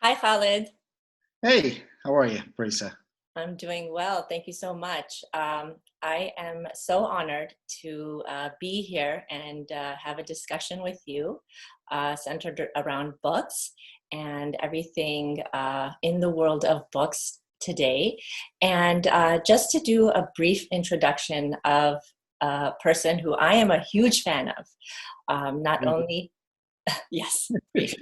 Hi, Khaled. Hey, how are you, Brisa? I'm doing well. Thank you so much. I am so honored to be here and have a discussion with you centered around books and everything in the world of books today. And just to do a brief introduction of a person who I am a huge fan of, not only yes, brief.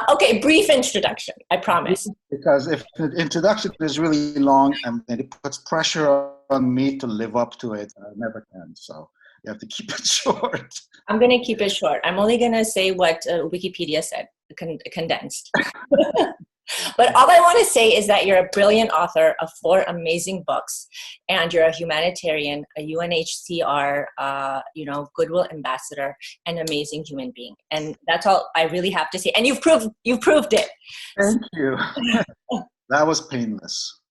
Okay, brief introduction, I promise. Because if the introduction is really long and it puts pressure on me to live up to it, I never can. So you have to keep it short. I'm going to keep it short. I'm only going to say what Wikipedia said, condensed. But all I want to say is that you're a brilliant author of four amazing books, and you're a humanitarian, a UNHCR, Goodwill Ambassador, an amazing human being. And that's all I really have to say. And you've proved it. Thank you. That was painless.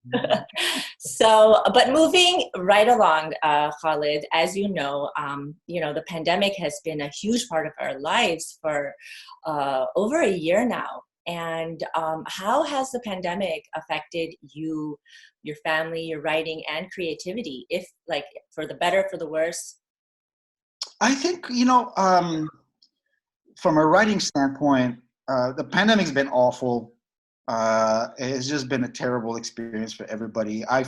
So, but moving right along, Khalid, as the pandemic has been a huge part of our lives for over a year now. And how has the pandemic affected you, your family, your writing, and creativity? If like for the better, for the worse? I think, from a writing standpoint, the pandemic's been awful. It's just been a terrible experience for everybody. I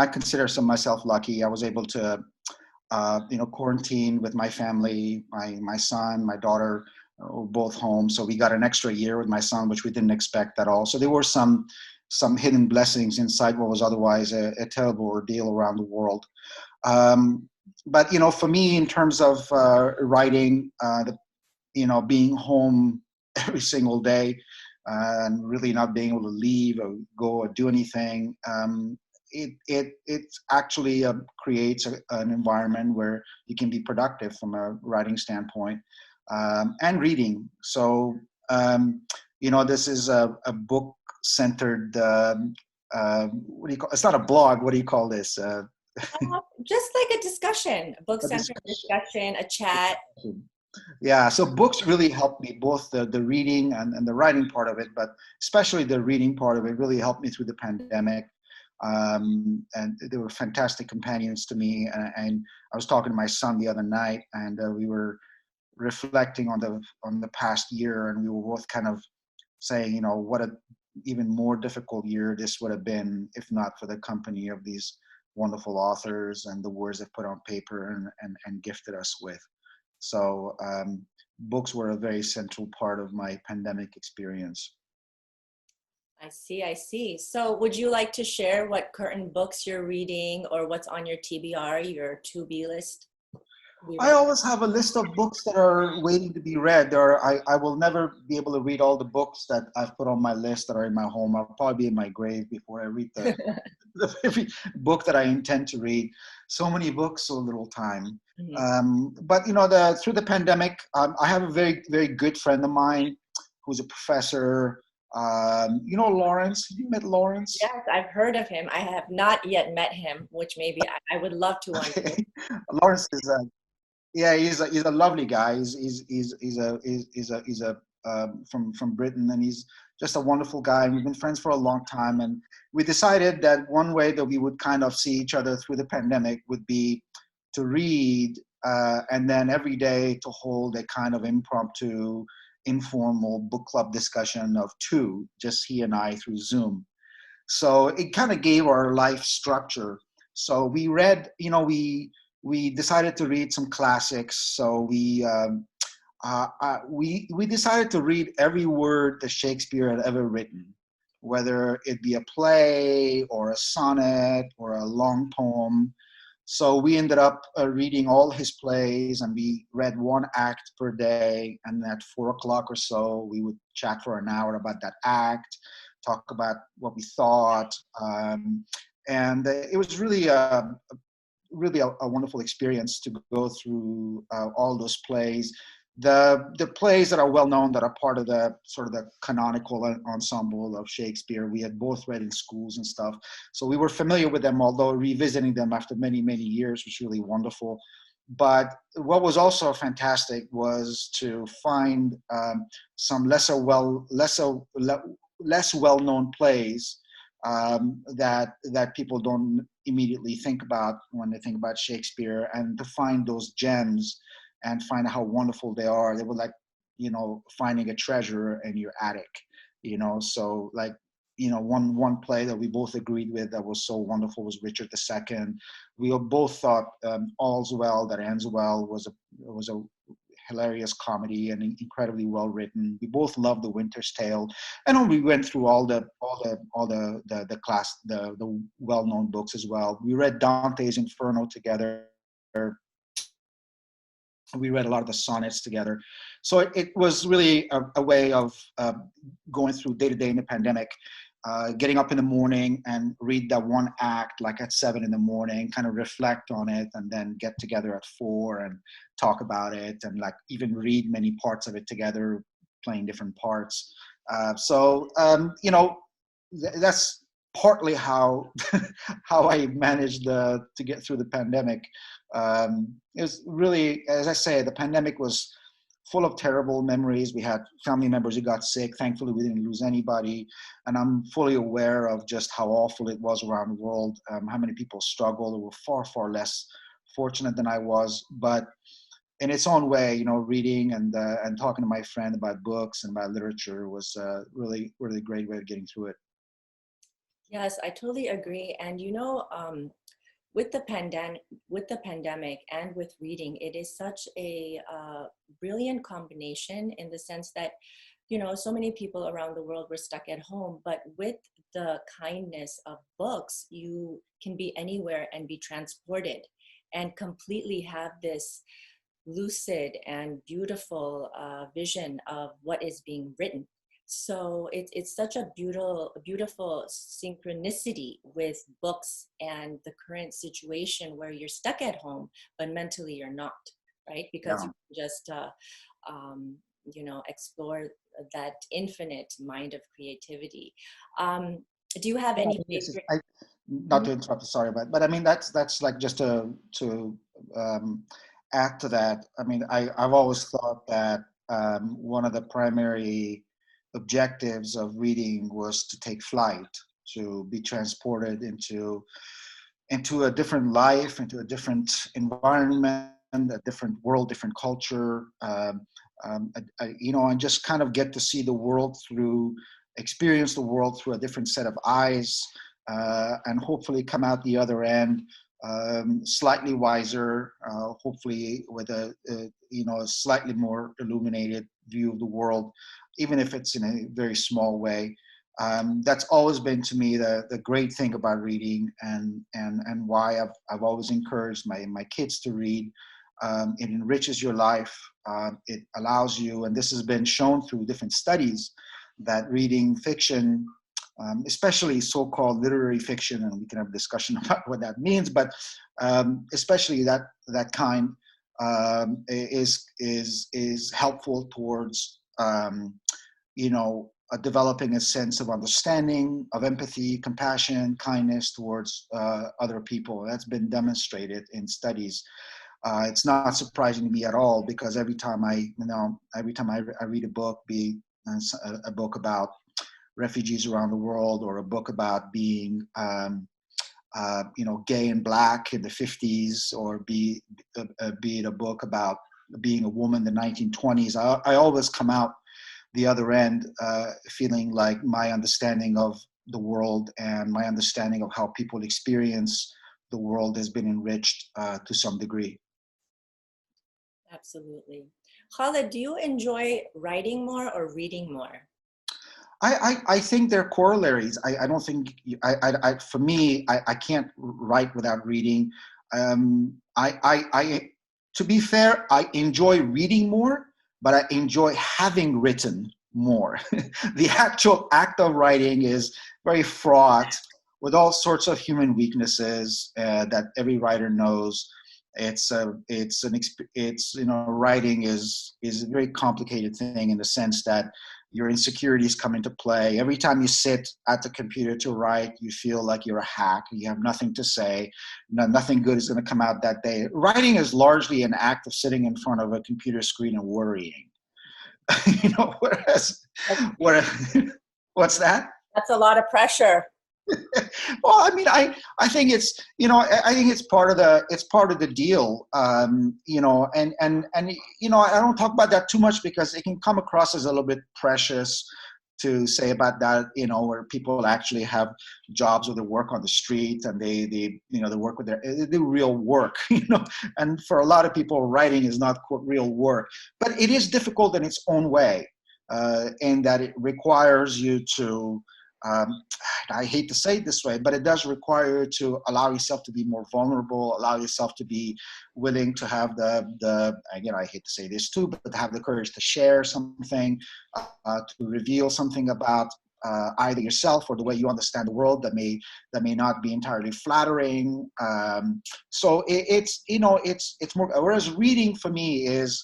consider some myself lucky. I was able to, quarantine with my family, my son, my daughter, were both home. So we got an extra year with my son, which we didn't expect at all. So there were some hidden blessings inside what was otherwise a terrible ordeal around the world. But for me, in terms of writing, being home every single day and really not being able to leave or go or do anything, it actually creates an environment where you can be productive from a writing standpoint, and reading. So this is a book centered. What do you call? It's not a blog. What do you call this? Just like a discussion, a A book-centered discussion. discussion, a chat. Yeah, so books really helped me, both the reading and the writing part of it, but especially the reading part of it really helped me through the pandemic. And they were fantastic companions to me. And I was talking to my son the other night, and we were reflecting on the past year, and we were both kind of saying, what a even more difficult year this would have been if not for the company of these wonderful authors and the words they've put on paper and gifted us with. So books were a very central part of my pandemic experience. I see, I see. So would you like to share what current books you're reading or what's on your TBR, your to-be list? To be I read? always have a list of books that are waiting to be read. I will never be able to read all the books that I've put on my list that are in my home. I'll probably be in my grave before I read every book that I intend to read. So many books, so little time. Mhm. But through the pandemic, I have a very, very good friend of mine who's a professor. Lawrence. Have you met Lawrence? Yes, I've heard of him. I have not yet met him, which maybe I would love to one day. Okay. Lawrence is yeah, he's a lovely guy. He's a from Britain, and he's just a wonderful guy. And we've been friends for a long time, and we decided that one way that we would kind of see each other through the pandemic would be to read, and then every day to hold a kind of impromptu, informal book club discussion of two, just he and I through Zoom. So it kind of gave our life structure. So we read, we decided to read some classics. So we decided to read every word that Shakespeare had ever written, whether it be a play or a sonnet or a long poem. So we ended up reading all his plays, and we read one act per day. And at 4 o'clock or so, we would chat for an hour about that act, talk about what we thought. And it was really a wonderful experience to go through all those plays. The plays that are well known, that are part of the sort of the canonical ensemble of Shakespeare, we had both read in schools and stuff, so we were familiar with them. Although revisiting them after many years was really wonderful. But what was also fantastic was to find some less well-known plays that people don't immediately think about when they think about Shakespeare, and to find those gems and find out how wonderful they are. They were like, finding a treasure in your attic, so like, one play that we both agreed with that was so wonderful was Richard II. We both thought All's Well That Ends Well was a hilarious comedy and incredibly well written. We both loved The Winter's Tale, and then we went through all the well known books as well. We read Dante's Inferno together. We read a lot of the sonnets together. So it was really a way of going through day to day in the pandemic, getting up in the morning and read that one act like at 7 in.the morning, kind of reflect on it, and then get together at 4 and talk about it, and like even read many parts of it together, playing different parts. That's partly how how I managed to get through the pandemic. It was really, as I say, the pandemic was full of terrible memories. We had family members who got sick. Thankfully, we didn't lose anybody. And I'm fully aware of just how awful it was around the world, how many people struggled. They were far, far less fortunate than I was. But in its own way, reading and talking to my friend about books and about literature was really, really great way of getting through it. Yes, I totally agree. And with the pandemic and with reading, it is such a brilliant combination, in the sense that, so many people around the world were stuck at home, but with the kindness of books, you can be anywhere and be transported and completely have this lucid and beautiful vision of what is being written. So it's such a beautiful synchronicity with books and the current situation where you're stuck at home, but mentally you're not, right? Because Yeah. you can just, explore that infinite mind of creativity. Do you have Yeah, I any think favorite? not to interrupt, sorry, but I mean that's like just to add to that. I mean, I've always thought that one of the primary objectives of reading was to take flight, to be transported into a different life, into a different environment, a different world, different culture, and just kind of get to see the world experience the world through a different set of eyes, and hopefully come out the other end slightly wiser, hopefully with a slightly more illuminated view of the world, even if it's in a very small way. That's always been to me the great thing about reading, and why I've always encouraged my kids to read. It enriches your life. It allows you, and this has been shown through different studies, that reading fiction, especially so-called literary fiction, and we can have a discussion about what that means, but especially that kind is helpful towards developing a sense of understanding, of empathy, compassion, kindness towards other people. That's been demonstrated in studies. It's not surprising to me at all, because every time I read a book, be a book about refugees around the world, or a book about being gay and black in the 50s, or be it a book about being a woman in the 1920s, I always come out the other end feeling like my understanding of the world and my understanding of how people experience the world has been enriched to some degree. Absolutely. Khaled, do you enjoy writing more or reading more? I think they're corollaries. I don't think for me, I can't write without reading. To be fair, I enjoy reading more, but I enjoy having written more. The actual act of writing is very fraught with all sorts of human weaknesses that every writer knows. Writing is a very complicated thing in the sense that your insecurities come into play. Every time you sit at the computer to write, you feel like you're a hack. You have nothing to say. Nothing good is going to come out that day. Writing is largely an act of sitting in front of a computer screen and worrying. Whereas, what's that? That's a lot of pressure. Well, I mean, I think it's, I think it's part of the deal, and I don't talk about that too much because it can come across as a little bit precious to say about that, where people actually have jobs or they work on the street and they work with they do real work, and for a lot of people, writing is not quote real work, but it is difficult in its own way, in that it requires you to, I hate to say it this way, but it does require you to allow yourself to be more vulnerable, allow yourself to be willing to have again, I hate to say this too, but to have the courage to share something, to reveal something about either yourself or the way you understand the world that may not be entirely flattering. So it's more, whereas reading for me is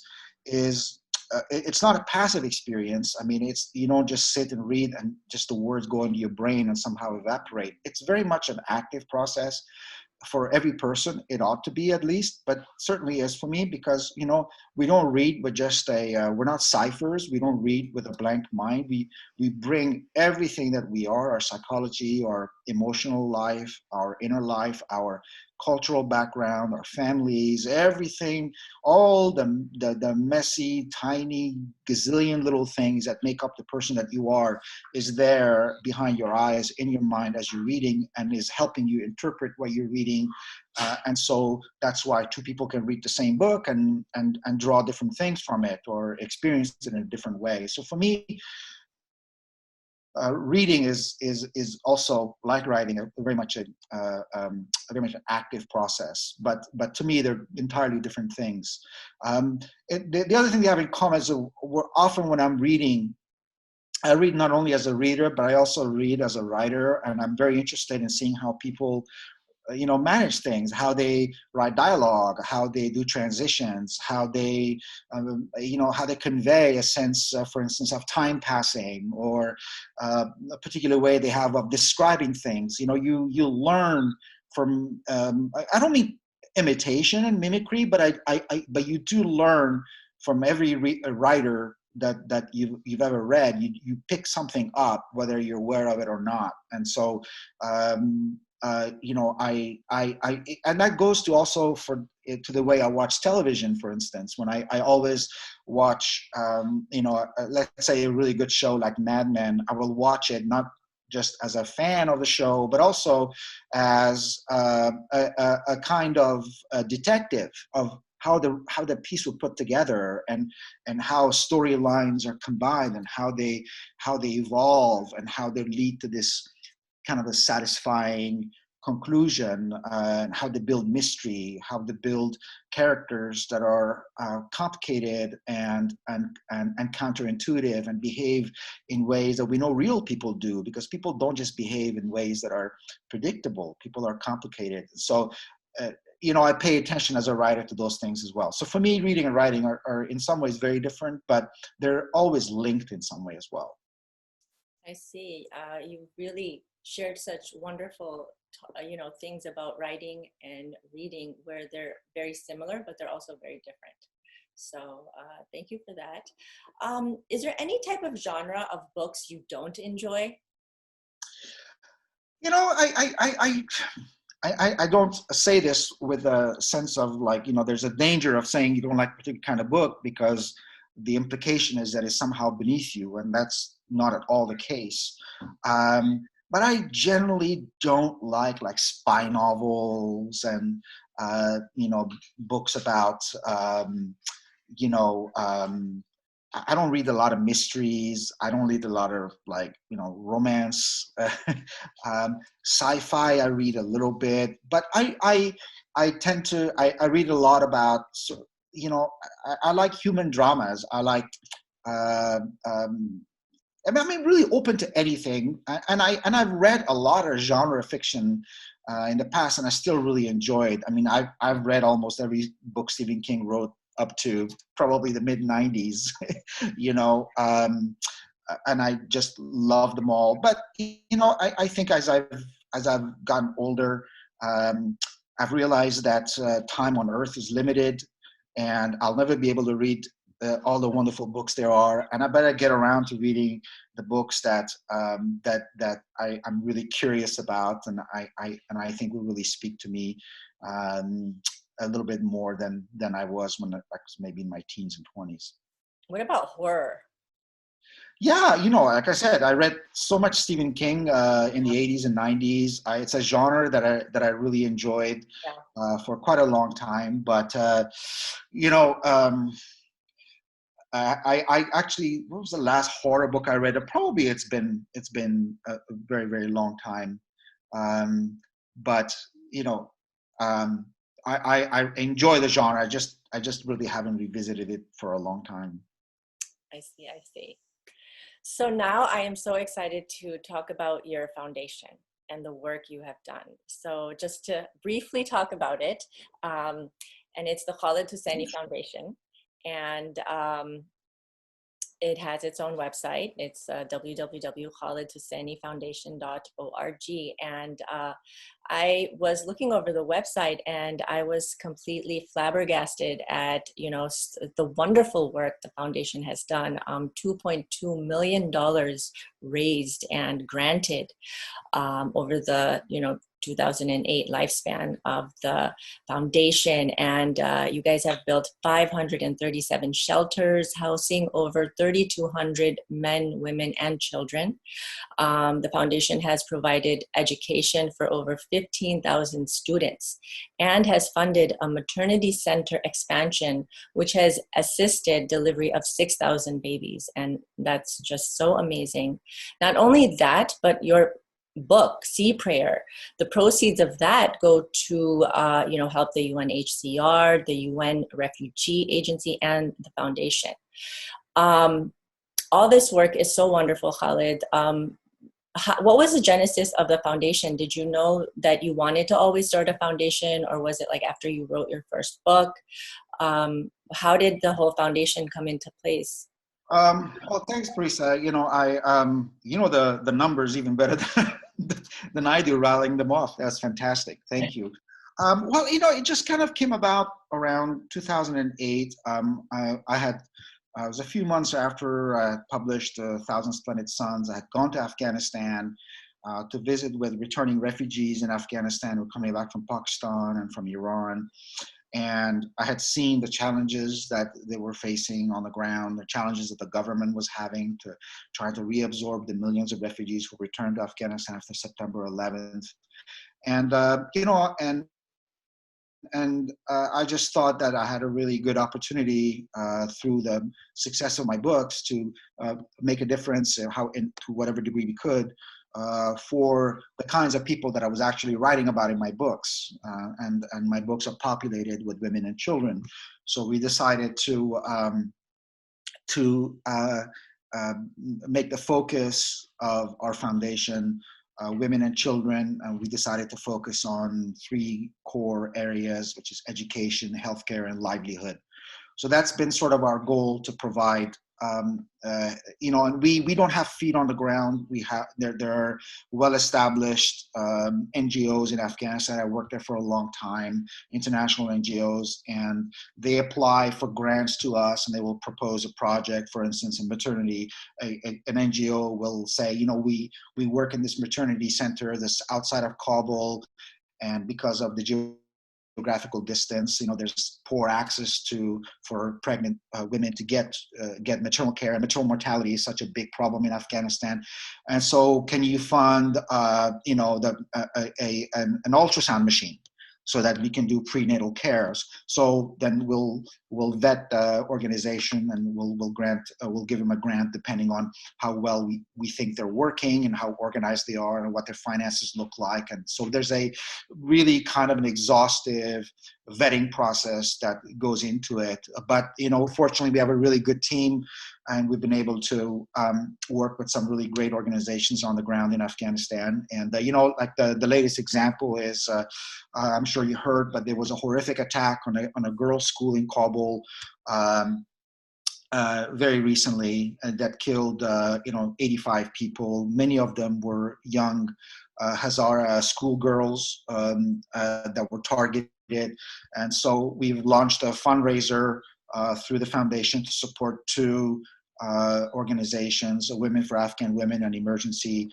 it's not a passive experience. I mean, you don't just sit and read and just the words go into your brain and somehow evaporate. It's very much an active process. For every person, it ought to be at least, but certainly is for me because, we don't read with just we're not ciphers. We don't read with a blank mind. We bring everything that we are, our psychology, our emotional life, our inner life, our cultural background, our families, everything, all the messy, tiny, gazillion little things that make up the person that you are is there behind your eyes, in your mind as you're reading, and is helping you interpret what you're reading. And so that's why two people can read the same book and draw different things from it or experience it in a different way. So for me, reading is also, like writing, a very much an active process. But to me, they're entirely different things. The other thing they have in common is often when I'm reading, I read not only as a reader, but I also read as a writer, and I'm very interested in seeing how people manage things, how they write dialogue, how they do transitions, how they, how they convey a sense, for instance, of time passing, or a particular way they have of describing things. You learn from, I don't mean imitation and mimicry, but but you do learn from every writer that you've ever read. You pick something up, whether you're aware of it or not. And so, and that goes to also to the way I watch television, for instance. When I always watch, let's say a really good show like Mad Men, I will watch it not just as a fan of the show, but also as a kind of a detective of how the piece was put together, and how storylines are combined, and how they evolve, and how they lead to this kind of a satisfying conclusion, and how they build mystery, how they build characters that are complicated and counterintuitive, and behave in ways that we know real people do, because people don't just behave in ways that are predictable. People are complicated. So, I pay attention as a writer to those things as well. So for me, reading and writing are in some ways very different, but they're always linked in some way as well. I see. You really shared such wonderful, things about writing and reading, where they're very similar, but they're also very different. So thank you for that. Is there any type of genre of books you don't enjoy? I don't say this with a sense of like, there's a danger of saying you don't like a particular kind of book, because the implication is that it's somehow beneath you, and that's not at all the case. But I generally don't like spy novels and, books about, I don't read a lot of mysteries. I don't read a lot of romance. Sci-fi, I read a little bit, but I tend to, I read a lot about, I like human dramas. I like, I mean, really open to anything. And I've read a lot of genre fiction in the past, and I still really enjoy it. I mean, I've read almost every book Stephen King wrote up to probably the mid '90s, you know, and I just love them all. But I think as I've gotten older, I've realized that time on Earth is limited, and I'll never be able to read all the wonderful books there are, and I better get around to reading the books that I'm really curious about, and I think will really speak to me a little bit more than I was when I was maybe in my teens and 20s. What about horror? Yeah, like I said, I read so much Stephen King in the '80s and '90s. It's a genre that I really enjoyed for quite a long time. But I actually, what was the last horror book I read? Probably it's been a very, very long time. But I enjoy the genre. I just really haven't revisited it for a long time. I see. I see. So now I am so excited to talk about your foundation and the work you have done. So just to briefly talk about it, and it's the Khaled Hosseini Foundation, and it has its own website. It's www.khaledhosseinifoundation.org. And I was looking over the website, and I was completely flabbergasted at, the wonderful work the foundation has done. $2.2 million raised and granted over the, 2008 lifespan of the foundation. And you guys have built 537 shelters housing over 3,200 men, women, and children. The foundation has provided education for over 15,000 students and has funded a maternity center expansion, which has assisted delivery of 6,000 babies. And that's just so amazing. Not only that, but your book, Sea Prayer, the proceeds of that go to help the UNHCR, the UN Refugee Agency, and the foundation. All this work is so wonderful, Khaled. What was the genesis of the foundation? Did you know that you wanted to always start a foundation, or was it like after you wrote your first book? How did the whole foundation come into place? Well, thanks, Parisa. The numbers even better than I do, rattling them off. That's fantastic. Thank you. Well, it just kind of came about around 2008. It was a few months after I published Thousand Splendid Suns. I had gone to Afghanistan to visit with returning refugees in Afghanistan who were coming back from Pakistan and from Iran. And I had seen the challenges that they were facing on the ground, the challenges that the government was having to try to reabsorb the millions of refugees who returned to Afghanistan after September 11th. And, I just thought that I had a really good opportunity through the success of my books to make a difference to whatever degree we could for the kinds of people that I was actually writing about in my books. And my books are populated with women and children. So we decided to make the focus of our foundation women and children. We decided to focus on 3 core areas, which is education, healthcare, and livelihood. So that's been sort of our goal, to provide, and we don't have feet on the ground. There are well-established NGOs in Afghanistan. I worked there for a long time, international NGOs, and they apply for grants to us, and they will propose a project. For instance, in maternity, an NGO will say, we work in this maternity center that's outside of Kabul, and because of the geographical distance, there's poor access for pregnant women to get maternal care, and maternal mortality is such a big problem in Afghanistan. And so, can you fund, an ultrasound machine so that we can do prenatal cares? So then we'll vet the organization, and we'll give them a grant depending on how well we think they're working and how organized they are and what their finances look like. And so there's a really kind of an exhaustive vetting process that goes into it. But, fortunately, we have a really good team, and we've been able to work with some really great organizations on the ground in Afghanistan. And, like the latest example is, I'm sure you heard, but there was a horrific attack on a girls' school in Kabul very recently that killed, 85 people. Many of them were young Hazara schoolgirls that were targeted. And so we've launched a fundraiser through the foundation to support two organizations, Women for Afghan Women and Emergency,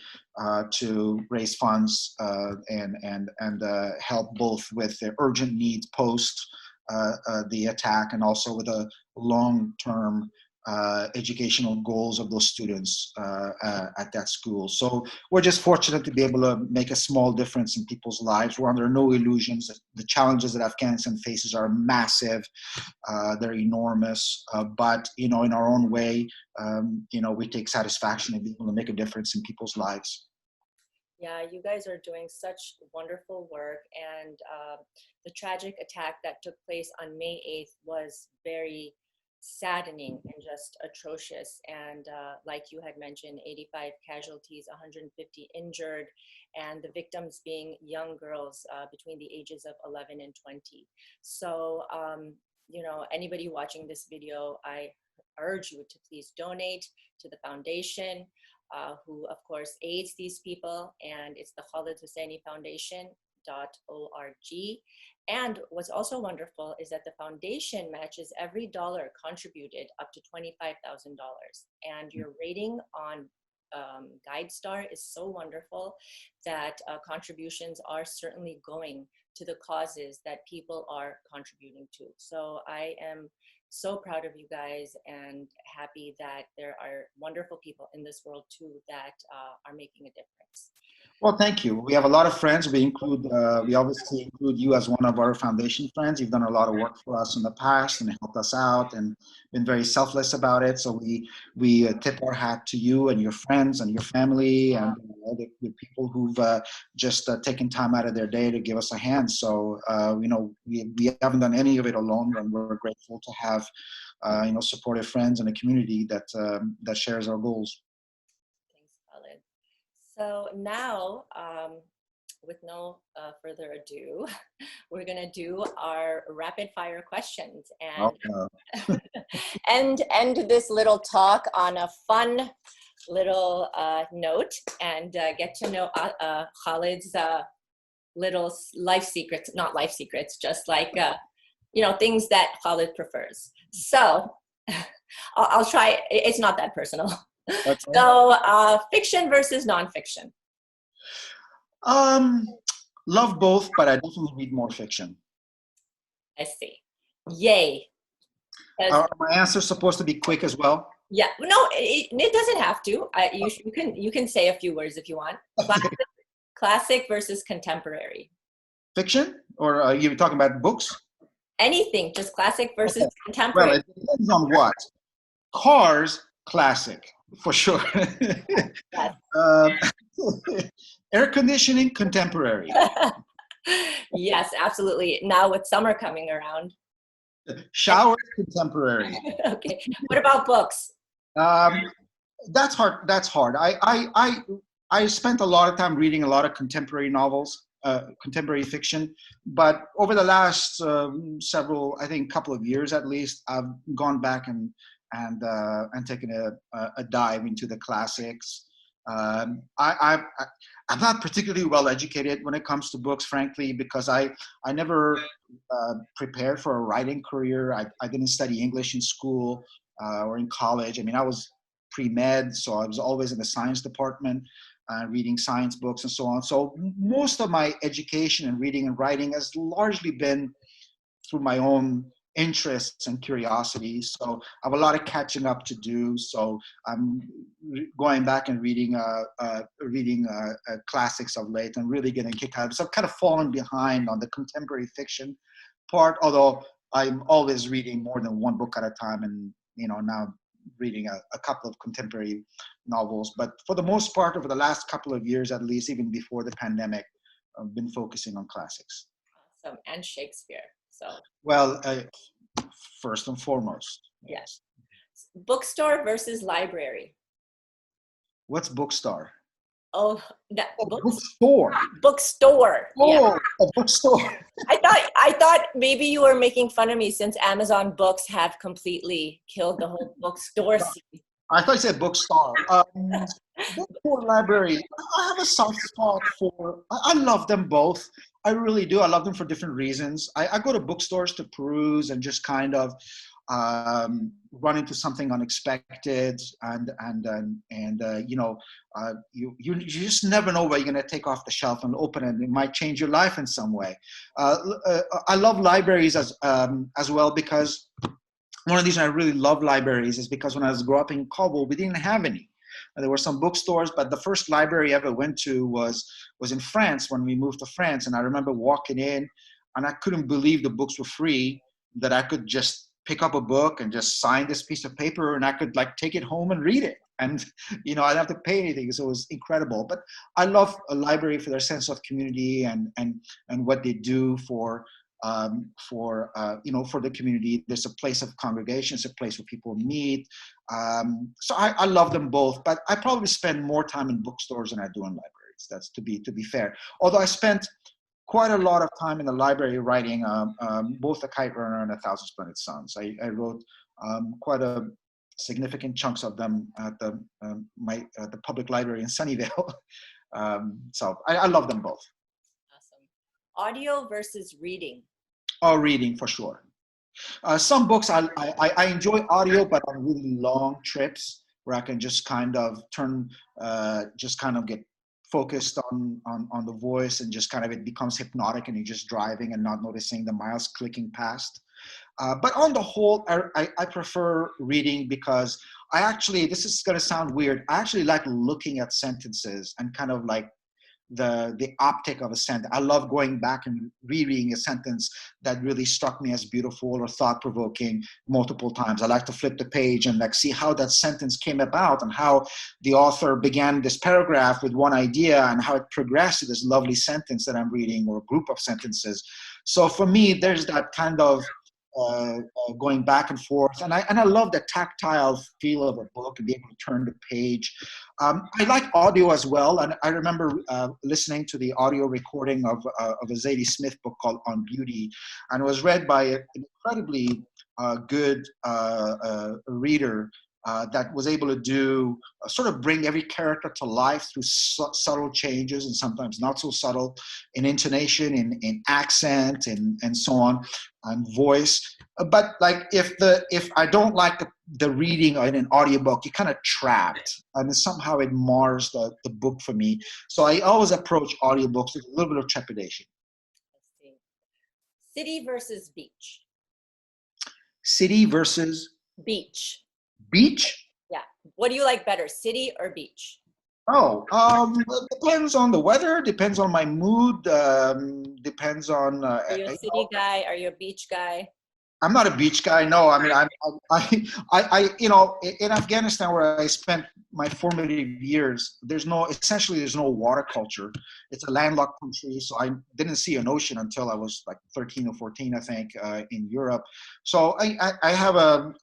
to raise funds and help both with the urgent needs post the attack, and also with a long-term educational goals of those students at that school. So we're just fortunate to be able to make a small difference in people's lives. We're under no illusions. The challenges that Afghanistan faces are massive. They're enormous. But, in our own way, we take satisfaction in being able to make a difference in people's lives. Yeah, you guys are doing such wonderful work. And the tragic attack that took place on May 8th was very saddening and just atrocious. And like you had mentioned, 85 casualties, 150 injured, and the victims being young girls between the ages of 11 and 20. So, anybody watching this video, I urge you to please donate to the foundation, who of course aids these people, and it's the Khaled Hosseini Foundation.org. And what's also wonderful is that the foundation matches every dollar contributed up to $25,000. And your rating on GuideStar is so wonderful that contributions are certainly going to the causes that people are contributing to. So I am so proud of you guys and happy that there are wonderful people in this world too that are making a difference. Well, thank you. We have a lot of friends. We obviously include you as one of our foundation friends. You've done a lot of work for us in the past and helped us out and been very selfless about it. So we tip our hat to you and your friends and your family and all the people who've just taken time out of their day to give us a hand. So, we haven't done any of it alone, and we're grateful to have, supportive friends and a community that shares our goals. Thanks, Khaled. So now, with no further ado, we're going to do our rapid fire questions and end this little talk on a fun little note and get to know Khaled's little life secrets, not life secrets, just like, things that Khaled prefers. So I'll try, it's not that personal. Okay. So fiction versus nonfiction. Love both, but I definitely read more fiction. I see. Yay. Are my answers supposed to be quick as well? Yeah, no, it doesn't have to. You can say a few words if you want. Classic versus contemporary. Fiction, or are you talking about books? Anything, just classic versus contemporary. Well, it depends on what. Cars, classic, for sure. Yes. Air conditioning, contemporary. Yes, absolutely. Now with summer coming around. Showers, contemporary. Okay. What about books? That's hard. That's hard. I spent a lot of time reading a lot of contemporary novels, contemporary fiction, but over the last several, I think, couple of years at least, I've gone back and taken a dive into the classics. I'm not particularly well educated when it comes to books, frankly, because I never prepared for a writing career. I didn't study English in school or in college. I mean, I was pre-med, so I was always in the science department, reading science books and so on. So most of my education in reading and writing has largely been through my own interests and curiosities. So I have a lot of catching up to do. So I'm going back and reading classics of late and really getting kicked out. So I've kind of fallen behind on the contemporary fiction part, although I'm always reading more than one book at a time, and now reading a couple of contemporary novels. But for the most part, over the last couple of years, at least, even before the pandemic, I've been focusing on classics. Awesome. And Shakespeare. So, Well, first and foremost, yeah. yes. Bookstore versus library. What's Bookstore? Oh, that Oh, books. bookstore. Bookstore. Yeah. Oh, a bookstore. I thought maybe you were making fun of me since Amazon Books have completely killed the whole bookstore scene. I thought you said bookstore. Bookstore library. I have a soft spot for. I love them both. I really do. I love them for different reasons. I go to bookstores to peruse and just kind of run into something unexpected, and you just never know what you're going to take off the shelf and open it. It might change your life in some way. I love libraries as well because one of the reasons I really love libraries is because when I was growing up in Kabul, we didn't have any. There were some bookstores, but the first library I ever went to was in France when we moved to France. And I remember walking in and I couldn't believe the books were free, that I could just pick up a book and just sign this piece of paper and I could like take it home and read it. And, I'd have to pay anything. So it was incredible. But I love a library for their sense of community and what they do for the community. There's a place of congregation, it's a place where people meet. So I love them both, but I probably spend more time in bookstores than I do in libraries. That's to be fair. Although I spent quite a lot of time in the library writing both The Kite Runner and A Thousand Splendid Suns. I wrote quite a significant chunks of them at the public library in Sunnyvale. So I love them both. Awesome. Audio versus reading. Oh, reading for sure. Some books I enjoy audio, but on really long trips where I can just kind of just kind of get focused on the voice and just kind of it becomes hypnotic and you're just driving and not noticing the miles clicking past. But on the whole, I prefer reading because this is going to sound weird, I actually like looking at sentences and kind of like the optic of a sentence. I love going back and rereading a sentence that really struck me as beautiful or thought-provoking multiple times. I like to flip the page and like see how that sentence came about and how the author began this paragraph with one idea and how it progressed to this lovely sentence that I'm reading or a group of sentences. So for me, there's that kind of going back and forth, and I love the tactile feel of a book and be able to turn the page. I like audio as well, and I remember listening to the audio recording of a Zadie Smith book called On Beauty, and it was read by an incredibly good reader that was able to do sort of bring every character to life through subtle changes and sometimes not so subtle in intonation, in accent, and so on, and voice. But like if I don't like the reading in an audiobook, you're kind of trapped, and somehow it mars the book for me. So I always approach audiobooks with a little bit of trepidation. City versus beach. City versus beach. Beach? Yeah. What do you like better, city or beach? Oh, it depends on the weather, depends on my mood, depends on. Are you a city guy? Are you a beach guy? I'm not a beach guy. No, I mean, in Afghanistan where I spent my formative years, there's no water culture. It's a landlocked country, so I didn't see an ocean until I was like 13 or 14, I think, in Europe. So I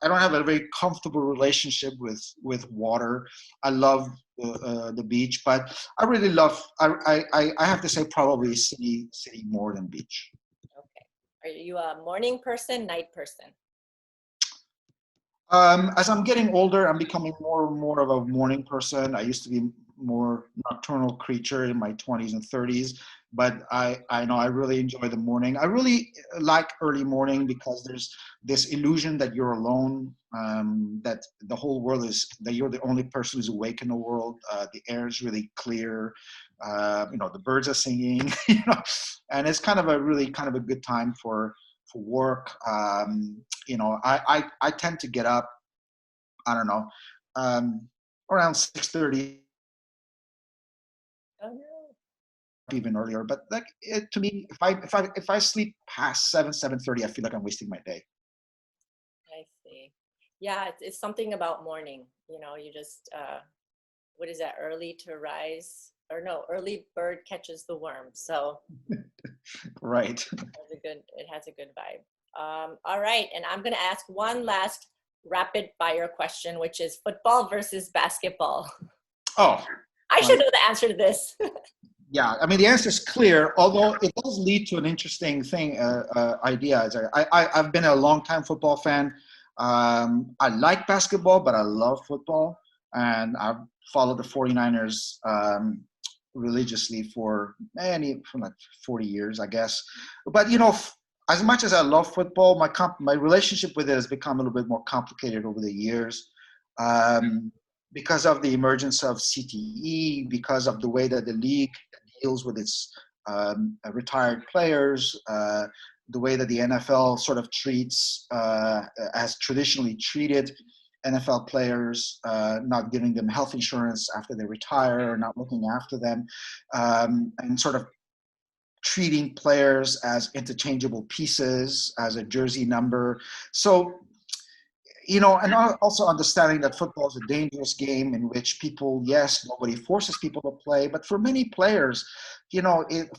don't have a very comfortable relationship with water. I love the beach, but I really love. I have to say probably city more than beach. Are you a morning person, night person? As I'm getting older, I'm becoming more and more of a morning person. I used to be more nocturnal creature in my 20s and 30s, but I know I really enjoy the morning. I really like early morning because there's this illusion that you're alone, that the whole world that you're the only person who's awake in the world. The air is really clear. The birds are singing, and it's kind of a good time for work. I tend to get up, I don't know, around 6:30. Oh no. Even earlier, but like to me, if I sleep past 7:30, I feel like I'm wasting my day. I see. Yeah, it's something about morning. You just what is that? Early to rise, or no, early bird catches the worm. So Right. it has a good vibe. All right, and I'm going to ask one last rapid fire question, which is football versus basketball. Oh, I well, should know the answer to this. yeah. I mean, the answer is clear, although it does lead to an interesting thing, idea. I've been a long-time football fan. I like basketball, but I love football. And I've followed the 49ers religiously for like 40 years, I guess. But, as much as I love football, my relationship with it has become a little bit more complicated over the years. Because of the emergence of CTE, because of the way that the league deals with its retired players, the way that the NFL sort of treats, has traditionally treated NFL players, not giving them health insurance after they retire, not looking after them, and sort of treating players as interchangeable pieces, as a jersey number. So, and also understanding that football is a dangerous game in which people, yes, nobody forces people to play, but for many players,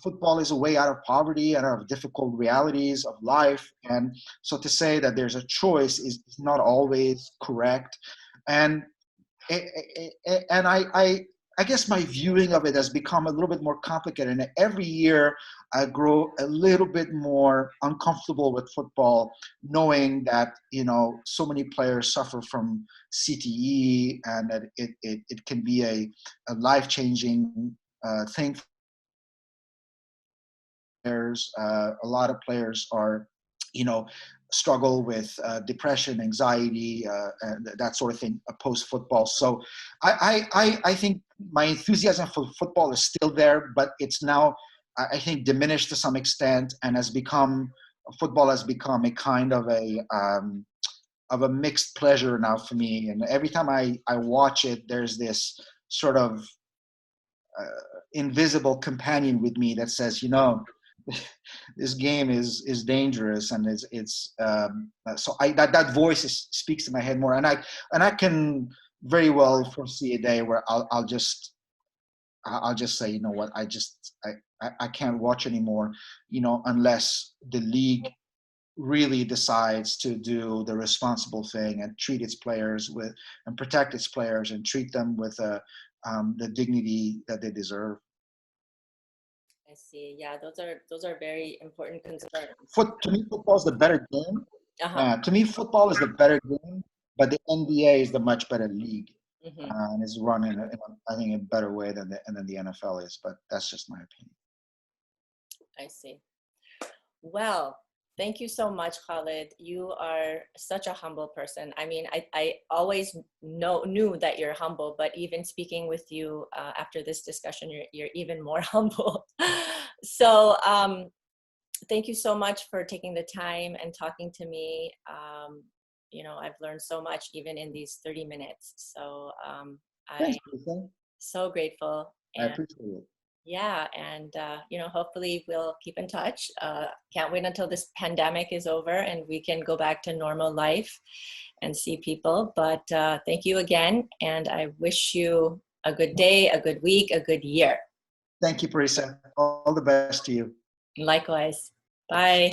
football is a way out of poverty and out of difficult realities of life. And so to say that there's a choice is not always correct. And I guess my viewing of it has become a little bit more complicated. And every year I grow a little bit more uncomfortable with football, knowing that, so many players suffer from CTE and that it can be a life-changing thing. A lot of players are, struggle with depression, anxiety, and that sort of thing post football. So I think my enthusiasm for football is still there, but it's now, I think, diminished to some extent, and football has become a kind of a mixed pleasure now for me. And every time I watch it, there's this sort of invisible companion with me that says, this game is dangerous, and it's so that voice speaks to my head more, and I can very well foresee a day where I'll just say, you know what, I can't watch anymore, unless the league really decides to do the responsible thing and treat its players and protect its players and treat them with the dignity that they deserve. I see. Yeah, those are very important concerns. To me, football is the better game. Uh-huh. To me, football is the better game, but the NBA is the much better league, Mm-hmm. and it's run in I think, a better way than the NFL is. But that's just my opinion. I see. Well, thank you so much, Khaled. You are such a humble person. I mean, I always knew that you're humble, but even speaking with you after this discussion, you're even more humble. So thank you so much for taking the time and talking to me. I've learned so much even in these 30 minutes. So Thanks, I'm Lisa. so grateful. I And appreciate it. yeah, and hopefully we'll keep in touch. Can't wait until this pandemic is over and we can go back to normal life and see people. But thank you again, and I wish you a good day, a good week, a good year. Thank you, Parisa. All the best to you. Likewise. Bye.